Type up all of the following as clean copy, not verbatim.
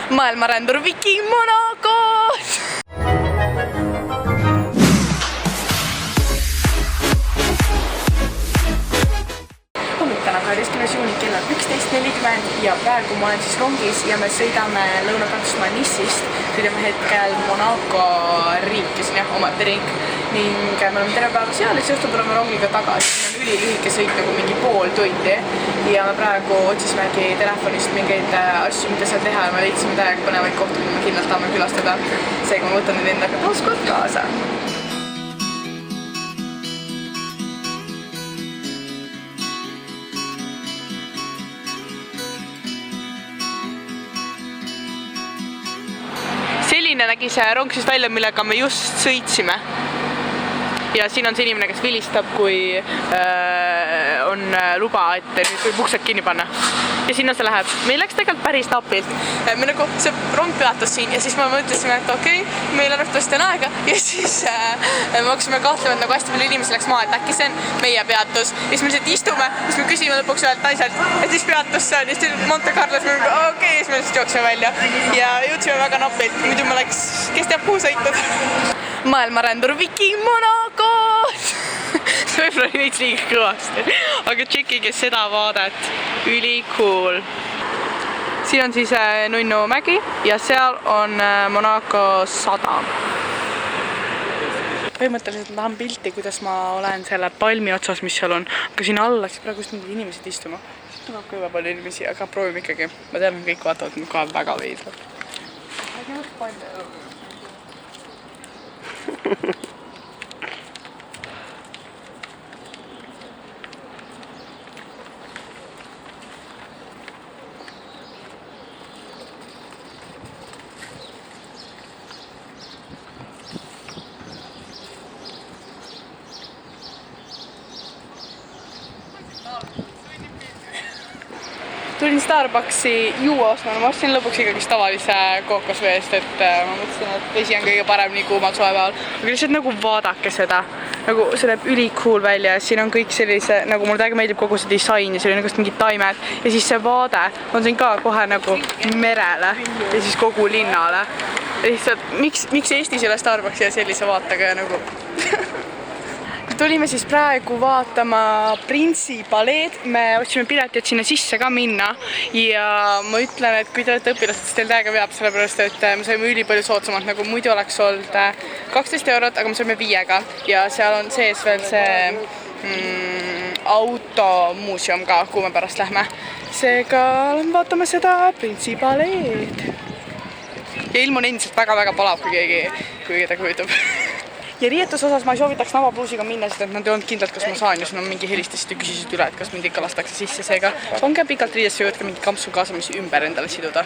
maailmarändur Viking Monacos! Täna 12. juuni kell on 11:40 ja praegu ma olen siis rongis ja me sõidame Lõuna-Prantsusmaa Nice'ist. Sõidame hetkel Monaco riiki, see on jah, omati riik. Ning me oleme terve päeva seal ja siis õhtul tuleme rongiga tagasi. See on ülilühike sõit nagu mingi pool tundi. Ja me praegu otsisimegi telefonist mingeid asju, mida seal teha ja me leidsime täiega põnevaid kohti, mida me kindlalt tahame külastada. Seega ma võtan nüüd endaga taas kord kaasa. Selline nägi see rong siis välja, millega me just sõitsime. Ja siin on see inimene, kes vilistab, kui on luba, et nüüd võib uksed kinni panna. Ja sinna see läheb. Meil läks tegelikult päris napilt. Me nagu, see rong peatus siin ja siis me mõtlesime, et okei, meil arvatavasti on aega. Ja siis me hakkasime kahtlema, et nagu hästi palju inimesi läks maa, et äkki see on meie peatus. Ja siis me lihtsalt istume, siis me küsime lõpuks ühelt naiselt, et siis peatus see on. Ja siis Monte Carlos me okei, siis me lihtsalt jooksime välja. Ja jõudsime väga napilt. Muidu me läks, kes teab kuhu sõitnud. Maailmarändur Viking Monacos! See võib-olla veits liiga kõvasti. Aga tšekkige seda vaadet. Üli cool. Siin on siis Nunnu mägi ja seal on Monaco sadam. Põhimõtteliselt ma tahan pilti, kuidas ma olen selle palmi otsas, mis seal on. Aga siin alla siis praegu mingid inimesed istuma. Siit tuleb ka juba palju inimesi, aga proovime ikkagi. Ma tean, kõik vaatavad mu ka väga veidlalt. Tulin Starbucksi juua ostma, ma ostsin lõpuks ikkagist tavalise kookosveest, et ma mõtlesin, et vesi on kõige parem nii kuumal suvepäeval. Aga lihtsalt nagu vaadake seda, nagu see näeb üli cool välja ja siin on kõik sellise, nagu mulle täiega meeldib kogu see disain ja see oli nagu mingid taimed ja siis see vaade on siin ka kohe nagu merele ja siis kogu linnale. Lihtsalt, miks Eestis ei ole Starbucksi ja sellise vaatega nagu... Tulime siis praegu vaatama Printsi paleed. Me otsime pileti, et sinna sisse ka minna. Ja ma ütlen, et kui te olete õpilased, siis teil täiega veab, sellepärast, et me saime üli palju soodsamalt, nagu muidu oleks olnud 12 eurot, aga me saime 5-ga. Ja seal on sees veel see automuuseum ka, kuhu me pärast lähme. Seega vaatame seda Printsi paleed. Ja ilm on endiselt väga-väga palav, kui keegi ta kujutab. Ja riietus osas ma ei soovitaks navapluusiga minna, sest et nad ei olnud kindlalt, kas ma saan ja siin on mingi helistasid ja küsisid üle, et kas mind ikka lastakse sisse. Seega onge pikalt riides ja võtke mingi kampsu kaasa, mis ümber endale siduda.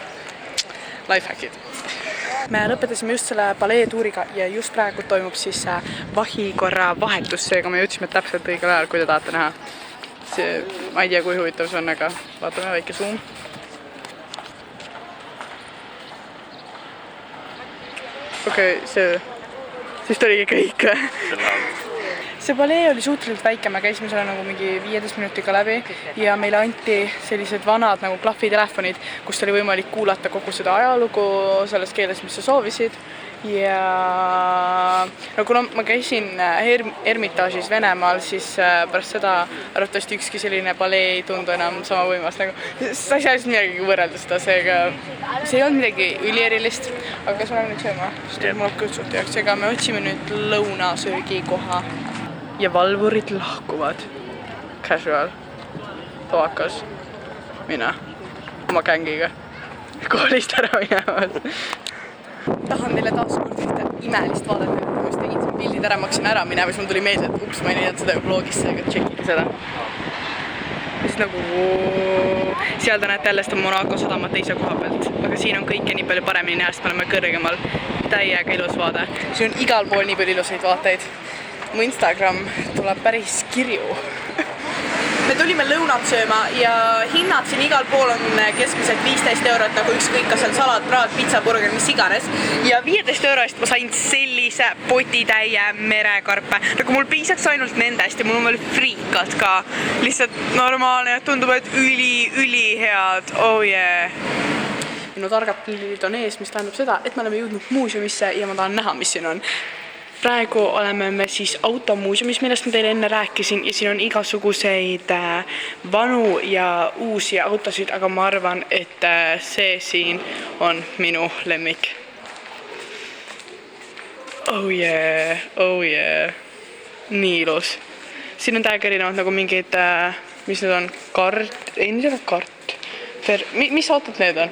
Lifehackid. Me lõpetasime just selle paleetuuriga ja just praegu toimub siis vahikorra vahetus, seega me jõudsime täpselt õigel ajal, kui te tahate näha. Ma ei tea, kui huvitav see on, aga vaatame väike zoom. Okei, siis oligi kõik. See palee oli suhteliselt väike, me käisime selle nagu mingi 15 minutiga läbi ja meile anti sellised vanad nagu klahvitelefonid, kust oli võimalik kuulata kogu seda ajalugu selles keeles, mis sa soovisid. Ja kuna ma käisin Hermitaažis Venemaal, siis pärast seda arvatavasti ükski selline palee ei tundu enam sama võimas. Sa ei saa lihtsalt midagi võrrelda seda, seega see ei olnud midagi ülierilist, aga kas me oleme nüüd sööma? Sest mul on kõtsut ja seega me otsime nüüd lõunasöögikoha ja valvurid lahkuvad. Casual, toakas, mina oma gängiga koolist ära minemas. Tahan teile taas kord ühte imelist vaadet, kui ma just tegin siin pildid ära, ma hakkasin ära minema, siis mul tuli meelde, et ups, ma ei näinud seda vlogis, seega tšekkige seda. Siis nagu seal te näete jälle seda Monaco sadamat teise koha pealt, aga siin on kõike nii palju paremini näha, sest me oleme kõrgemal, täiega ilus vaade. Siin on igal pool nii palju ilusaid vaateid. Mu Instagram tuleb päris kirju. Me tulime lõunat sööma ja hinnad siin igal pool on keskmiselt 15 eurot, nagu ükskõik kas seal salat, praad, pizza, burger, mis iganes. Ja 15 eurost ma sain sellise potitäie merekarpe. Nagu mul piisaks ainult nendest ja mul on veel friikad ka. Lihtsalt normaalne, tundub, et üli head. Oh yeah. minu targad pillid on ees, mis tähendab seda, et me oleme jõudnud muuseumisse ja ma tahan näha, mis siin on. Praegu oleme me siis automuuseumis, millest ma teile enne rääkisin ja siin on igasuguseid vanu ja uusi autosid, aga ma arvan, et see siin on minu lemmik. Oh yeah, oh yeah. Nii ilus. Siin on täiega erinevad nagu mingid, mis need on, kart. Mis autod need on?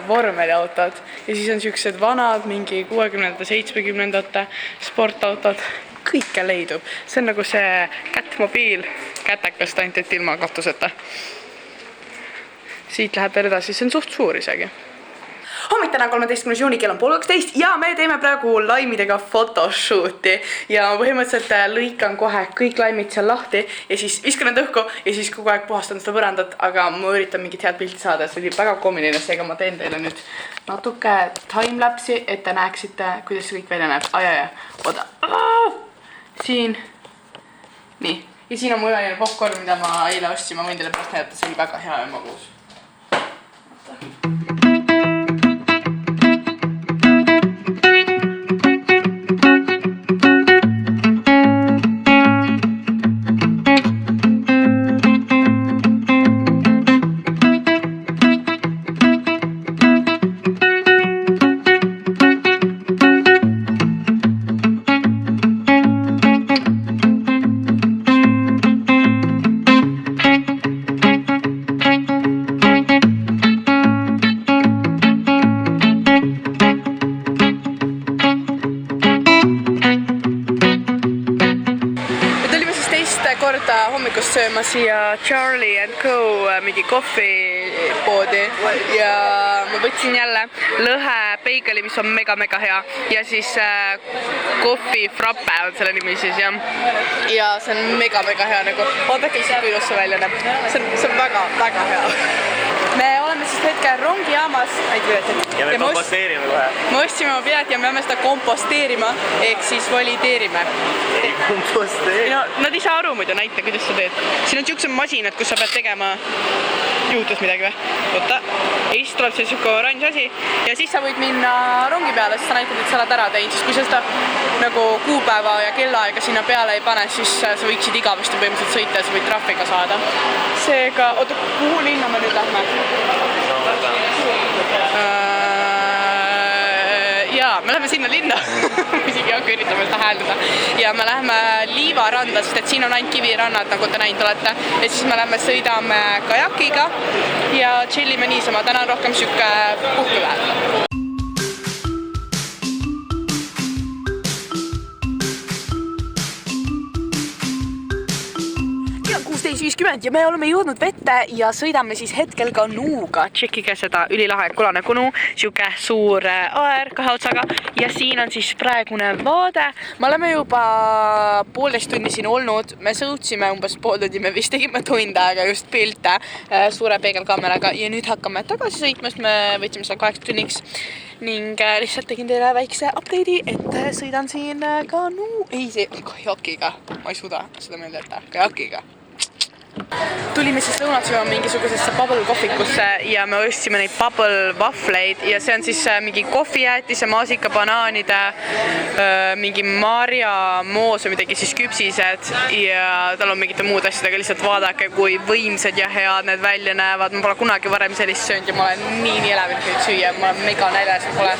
Vormeliautod ja siis on siuksed vanad mingi 60-ndate, 70-ndate sportautod, kõike leidub. See on nagu see kättmobiil, kätekast ainult et ilma katuseta. Siit läheb edasi, see on suht suur isegi. Hommik täna 13. juuni kell on 12 ja me teeme praegu laimidega photoshooti ja põhimõtteliselt lõikan kohe kõik laimid seal lahti ja siis viskan need õhku ja siis kogu aeg puhastan seda põrandat, aga ma üritan mingit head pilti saada, see oli väga koomiline, seega ma teen teile nüüd natuke timelapsi, et te näeksite, kuidas see kõik välja näeb. Oota, siin, nii, ja siin on mu üleline popcorn, mida ma eile ostsin, ma võin teile pärast näidata, see oli väga hea ja magus. Korda hommikust sööma siia Charlie & Co mingi kohvipoodi ja ma võtsin jälle lõhe peigeli, mis on mega hea ja siis kohvi frappe on selle nimi siis ja see on mega hea nagu, oodake, kui ilus see välja näeb, see on väga hea. Me oleme siis hetkel rongijaamas ja me komposteerime kohe. Me ostsime oma pilet ja me peame seda komposteerima ehk siis valideerime. Ei komposteeri. No, nad ei saa aru muidu, näita, kuidas sa teed. Siin on siuksed masinad, kus sa pead tegema juhtus midagi või? Oota, ja siis tuleb see siuke oranž asi ja siis sa võid minna rongi peale, siis sa näitad, et sa oled ära teinud, siis kui sa seda nagu kuupäeva ja kellaaega sinna peale ei pane, siis sa võiksid igavesti põhimõtteliselt sõita ja sa võid trahviga saada. Seega, oota, kuhu linna me nüüd lähme? Jaa, me läheme sinna linna, isegi hakka üritame seda hääldada ja me läheme Liivaranda, sest et siin on ainult kivirannad, nagu te näinud olete ja siis me läheme sõidame kajakiga ja chillime niisama, täna on rohkem siuke puhkepäev. 16.50 ja me oleme jõudnud vette ja sõidame siis hetkel kanuuga. Tšekkige seda ülilahe kulane kanu, siuke suur aer kahe otsaga ja siin on siis praegune vaade. Me oleme juba 1,5 tundi siin olnud, me sõutsime umbes 1,5 tundi, me vist tegime tund aega just pilte suure peegelkaameraga ja nüüd hakkame tagasi sõitma, sest me võtsime seda 8 tunniks ning lihtsalt tegin teile väikse update'i, et sõidan siin kajakiga, ma ei suuda seda meelde jätta, kajakiga. Tulime siis lõunat sööma mingisugusesse bubble kohvikusse ja me ostsime neid bubble vafleid ja see on siis mingi kohvijäätise, maasika, banaanide, mingi marjamoos või midagi siis küpsised ja tal on mingite muud asjadega, lihtsalt vaadake, kui võimsad ja head need välja näevad. Ma pole kunagi varem sellist söönud ja ma olen nii elevil neid süüa, ma olen mega näljas, ma pole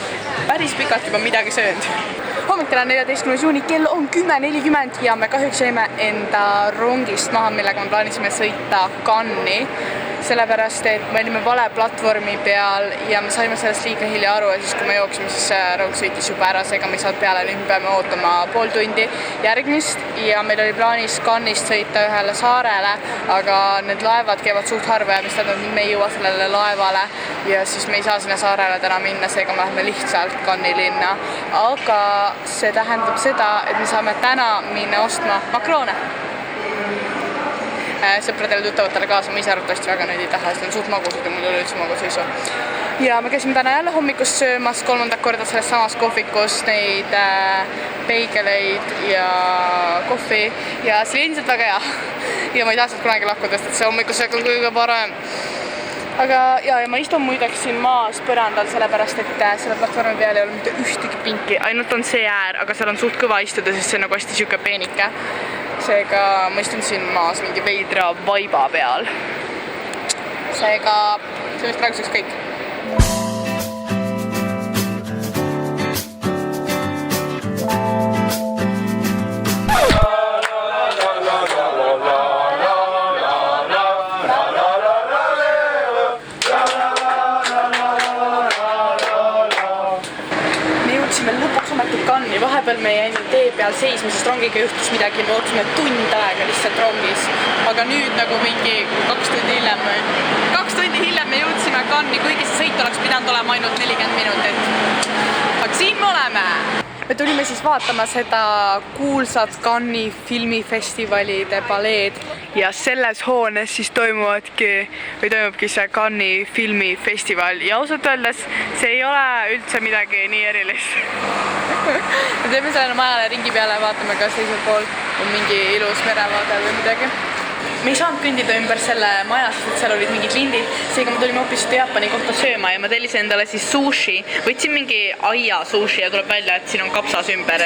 päris pikalt juba midagi söönud. Hommik täna 14. juuni, kell on 10.40 ja me kahjuks jäime enda rongist maha, millega me plaanisime sõita Cannes'i, sellepärast et me olime vale platvormi peal ja me saime sellest liiga hilja aru ja siis kui me jooksime, siis rong sõitis juba ära, seega me ei saanud peale, nüüd me peame ootama 1,5 tundi järgmist ja meil oli plaanis Cannes'ist sõita ühele saarele, aga need laevad käivad suht harva ja mis tähendab, me ei jõua sellele laevale ja siis me ei saa sinna saarele täna minna, seega me läheme lihtsalt Cannes'i linna, aga see tähendab seda, et me saame täna minna ostma makroone. Sõpradele tuttavatele kaasa, ma ise arvatavasti väga neid ei taha, sest on suht magusad ja mul oli üldse magus ei saa. Ja me käisime täna jälle hommikust söömas 3. korda selles samas kohvikus neid peigeleid ja kohvi ja see oli endiselt väga hea. Ja ma ei taha sealt kunagi lahkuda, sest see hommikusöök on kõige parem. aga ja ma istun muideks siin maas põrandal, sellepärast et selle platvormi peal ei ole mitte ühtegi pinki, ainult on see äär, aga seal on suht kõva istuda, sest see on nagu hästi siuke peenike. Seega ma istun siin maas mingi veidra vaiba peal. Seega see vist praeguseks kõik. Cannes'i. Vahepeal me jäime tee peal seisma, sest rongiga juhtus midagi, me ootasime tund aega lihtsalt rongis. Aga nüüd nagu mingi 2 tundi hiljem me jõudsime Cannes'i, kuigi see sõit oleks pidanud olema ainult 40 minutit. Aga siin me oleme! Me tulime siis vaatama seda kuulsat Cannes'i filmifestivalide paleed ja selles hoones siis toimubki see Cannes'i filmifestival ja ausalt öeldes see ei ole üldse midagi nii erilist. Me teeme selle majale ringi peale, vaatame kas teisel pool on mingi ilus merevaade või midagi. Me ei saanud kõndida ümber selle maja, sest seal olid mingid lindid, seega me tulime hoopis Jaapani kohta sööma ja ma tellisin endale siis sushi. Võtsin mingi aia sushi ja tuleb välja, et siin on kapsas ümber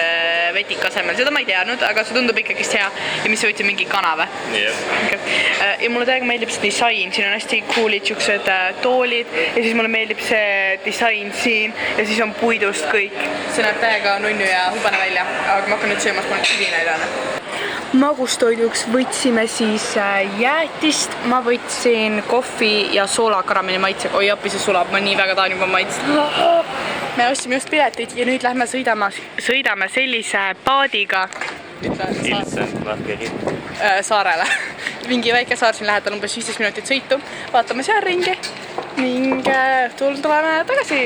vetika asemel. Seda ma ei teadnud, aga see tundub ikkagi hea. Ja mis võtsin mingi kana või? Yeah. Ja mulle täiega meeldib see disain, siin on hästi coolid siuksed toolid ja siis mulle meeldib see disain siin ja siis on puidust kõik. See näeb täiega nunnu ja hubane välja, aga ma hakkan nüüd söömas, ma olen üli näidane. Magustoiduks võtsime siis jäätist, ma võtsin kohvi ja soolakarameli maitsega. Oi appi, see sulab, ma nii väga tahan juba maitseda. Me ostsime just piletid ja nüüd lähme sõidame sellise paadiga saarele. Mingi väike saar siin lähedal, umbes 15 minutit sõitu. Vaatame seal ringi ning õhtul tuleme tagasi.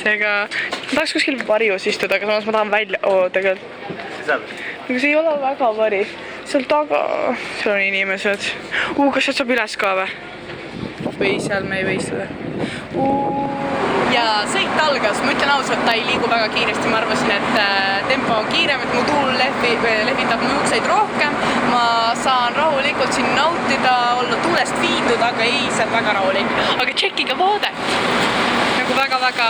Seega ma tahaks kuskil varjus istuda, aga samas ma tahan välja tegelikult. Aga see ei ole väga vari. Seal taga, seal on inimesed. Kas sealt saab üles ka või? Või seal me ei või istuda. Ja sõit algas. Ma ütlen ausalt, ta ei liigu väga kiiresti. Ma arvasin, et tempo on kiirem, et mu tuul lehvitab mu juukseid rohkem. Ma saan rahulikult siin nautida, olla tuulest viidud, aga ei, see on väga rahulik. Aga tšekkiga vaadet. Nagu väga-väga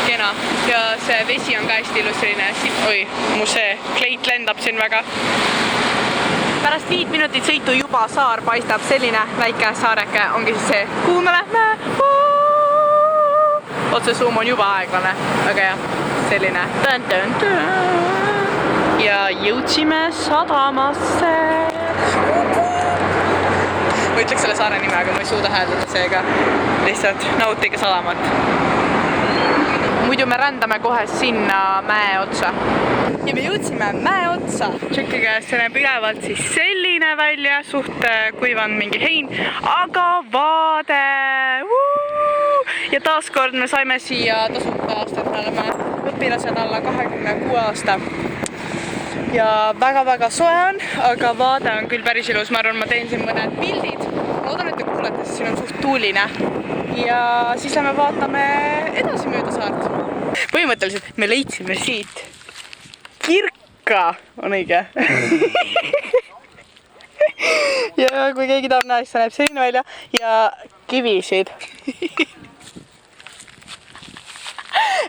kena ja see vesi on ka hästi ilus selline, oi, mu see kleit lendab siin väga. Pärast 5 minutit sõitu juba saar paistab, selline väike saareke ongi siis see, kuhu me lähme. Otse suum on juba aeglane, aga jah, selline. Ja jõudsime sadamasse. Ma ütleks selle saare nime, aga ma ei suuda hääldada seega lihtsalt nautige sadamat. Muidu me rändame kohe sinna mäe otsa. Ja me jõudsime mäe otsa. Tšekkige, see näeb ülevalt siis selline välja, suht kuivanud mingi hein, aga vaade! Ja taaskord me saime siia tasuta aastat, me oleme õpilased alla 26 aasta. Ja väga-väga soe on, aga vaade on küll päris ilus. Ma arvan, ma teen siin mõned pildid. Loodan, et te kuulete, sest siin on suht tuuline. Ja siis lähme vaatame edasi mööda saart. Põhimõtteliselt me leidsime siit kirka, on õige. Ja kui keegi tahab näha, siis näeb selline välja ja kivisid.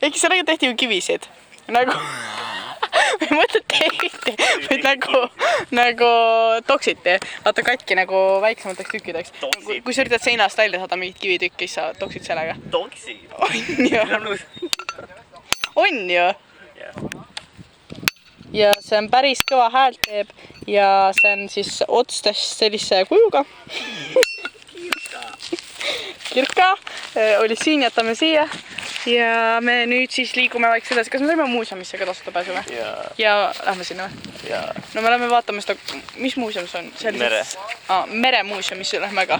Ehk sellega tehti ju kivisid. Nagu... Või mõtled tehti, vaid nagu toksiti. Vaata katki nagu väiksemateks tükkideks. Kui sa üritad seinast välja saada mingit kivitükki, siis sa toksid sellega. Toksid? On ju. On ju. Ja see on päris kõva häält teeb ja see on siis otstest sellise kujuga. Kirka oli siin, jätame siia. Ja me nüüd siis liigume vaikselt edasi. Kas me saime muuseumisse ka tasuta pääsu või? Ja lähme sinna või? No me lähme vaatama seda, mis muuseum see on? Mere. Meremuuseumisse lähme ka.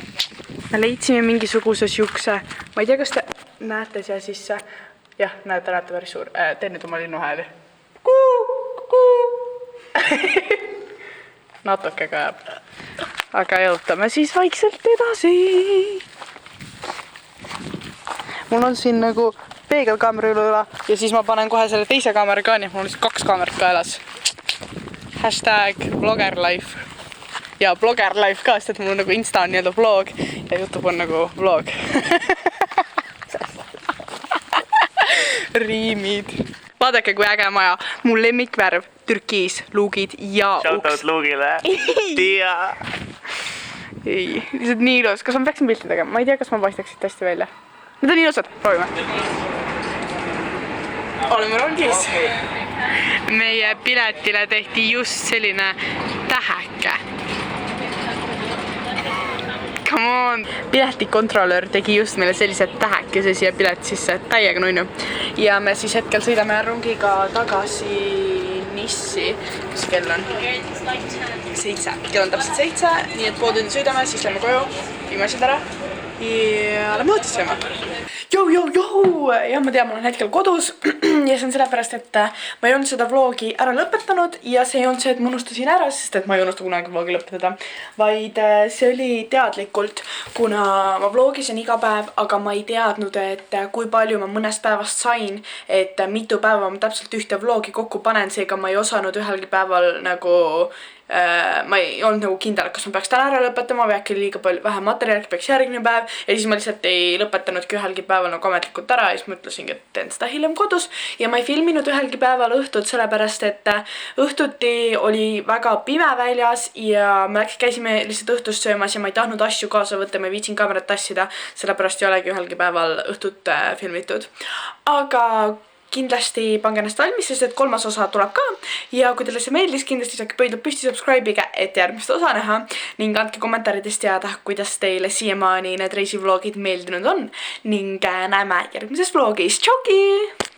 Me leidsime mingisuguse siukse, ma ei tea, kas te näete siia sisse. Jah, näete päris suur. Teen nüüd oma linnuhääli. Natuke ka jääb. Aga jõutame siis vaikselt edasi. Mul on siin nagu peegelkaamera üle ja siis ma panen kohe selle teise kaamera ka, nii et mul on 2 kaamerat kaelas. #vloggerlife. ja blogger live ka, sest et mul on nagu Insta on nii-öelda vlog ja YouTube on nagu vlog. Riimid. Vaadake, kui äge maja. Mul lemmikvärv, türkiis, luugid ja Shoutout uks. Luugile. Tiia. Ei, lihtsalt nii ilus. Kas ma peaksin pilti tegema? Ma ei tea, kas ma paistaks siit hästi välja. Need on ilusad. Proovime. Oleme rongis. Meie piletile tehti just selline täheke. Come on! Piletikontrolör tegi just meile sellised tähekese siia pilet sisse, täiega nunnu. Ja me siis hetkel sõidame rongiga tagasi Nissi. Mis kell on? 7. Kell on täpselt 7, nii et pool tundi sõidame, siis lähme koju, viime asjad ära ja lähme õhtust sööma. Ja ma tean, ma olen hetkel kodus ja see on sellepärast, et ma ei olnud seda vlogi ära lõpetanud ja see ei olnud see, et ma unustasin ära, sest et ma ei unusta kunagi vlogi lõpetada, vaid see oli teadlikult, kuna ma vlogisin iga päev, aga ma ei teadnud, et kui palju ma mõnest päevast sain, et mitu päeva ma täpselt ühte vlogi kokku panen, seega ma ei osanud ühelgi päeval nagu ma ei olnud nagu kindel, kas ma peaks täna ära lõpetama või äkki liiga palju vähe materjali, peaks järgmine päev ja siis ma lihtsalt ei lõpetanudki ühelgi päeval nagu ametlikult ära ja siis ma ütlesingi, et teen seda hiljem kodus ja ma ei filminud ühelgi päeval õhtut, sellepärast et õhtuti oli väga pime väljas ja me käisime lihtsalt õhtust söömas ja ma ei tahtnud asju kaasa võtta, ma ei viitsin kaamerat tassida, sellepärast ei olegi ühelgi päeval õhtut filmitud. Aga kindlasti pange ennast valmis, sest et 3. osa tuleb ka ja kui teile see meeldis, kindlasti saake pöidlad püsti subscribe'iga, et järgmist osa näha ning andke kommentaaridest teada, kuidas teile siiamaani need reisivlogid meeldinud on ning näeme järgmises vlogis. Tšauki!